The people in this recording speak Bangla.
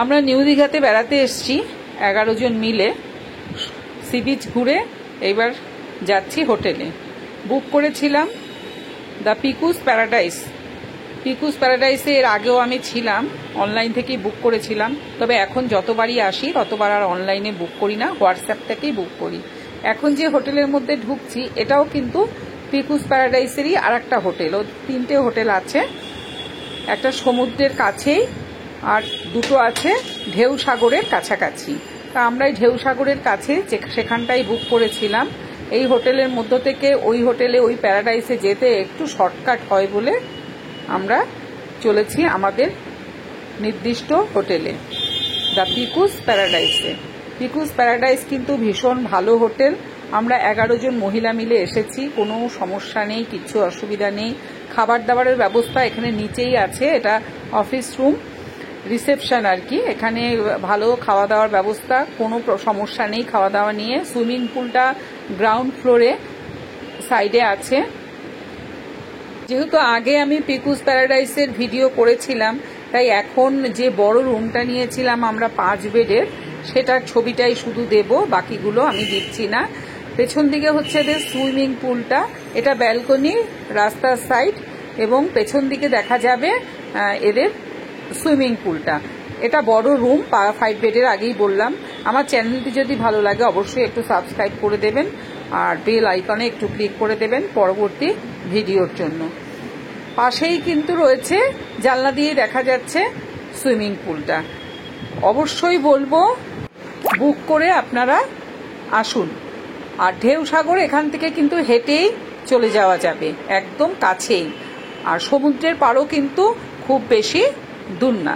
আমরা নিউ দীঘাতে বেড়াতে এসেছি 11 জন মিলে। সি বিচ ঘুরে এইবার যাচ্ছি হোটেলে। বুক করেছিলাম দ্য পিকুস প্যারাডাইস। পিকুস প্যারাডাইসে এর আগেও আমি ছিলাম, অনলাইন থেকেই বুক করেছিলাম। তবে এখন যতবারই আসি ততবার আর অনলাইনে বুক করি না, হোয়াটসঅ্যাপ থেকেই বুক করি। এখন যে হোটেলের মধ্যে ঢুকছি এটাও কিন্তু পিকুস প্যারাডাইসেরই আর একটা হোটেল। ও 3টে হোটেল আছে, একটা সমুদ্রের কাছেই আর দুটো আছে ঢেউ সাগরের কাছাকাছি। তা আমরা ঢেউ সাগরের কাছে সেখানটাই বুক করেছিলাম। এই হোটেলের মধ্য থেকে ওই হোটেলে ওই প্যারাডাইসে যেতে একটু শর্টকাট হয় বলে আমরা চলেছি আমাদের নির্দিষ্ট হোটেলে, দ্য পিকুস প্যারাডাইসে। পিকুস প্যারাডাইস কিন্তু ভীষণ ভালো হোটেল। আমরা 11 জন মহিলা মিলে এসেছি, কোনো সমস্যা নেই, কিচ্ছু অসুবিধা নেই। খাবার দাবারের ব্যবস্থা এখানে নিচেই আছে, এটা অফিস রুম, রিসেপশন আর কি। এখানে ভালো খাওয়া দাওয়ার ব্যবস্থা, কোনো সমস্যা নেই খাওয়া দাওয়া নিয়ে। সুইমিং পুলটা গ্রাউন্ড ফ্লোরে সাইডে আছে। যেহেতু আগে আমি পিকুস প্যারাডাইসের ভিডিও করেছিলাম, তাই এখন যে বড় রুমটা নিয়েছিলাম আমরা 5 বেডের, সেটার ছবিটাই শুধু দেব, বাকিগুলো আমি দিচ্ছি না। পেছন দিকে হচ্ছে এদের সুইমিং পুলটা, এটা ব্যালকনি, রাস্তার সাইড, এবং পেছন দিকে দেখা যাবে এদের সুইমিং পুলটা। এটা বড় রুম, 5 বেডের, আগেই বললাম। আমার চ্যানেলটি যদি ভালো লাগে অবশ্যই একটু সাবস্ক্রাইব করে দেবেন আর বেল আইকনে একটু ক্লিক করে দেবেন পরবর্তী ভিডিওর জন্য। পাশেই কিন্তু রয়েছে, জানলা দিয়ে দেখা যাচ্ছে সুইমিং পুলটা। অবশ্যই বলবো বুক করে আপনারা আসুন। আর ঢেউ সাগর এখান থেকে কিন্তু হেঁটেই চলে যাওয়া যাবে, একদম কাছেই। আর সমুদ্রের পাড়ও কিন্তু খুব বেশি দূর না।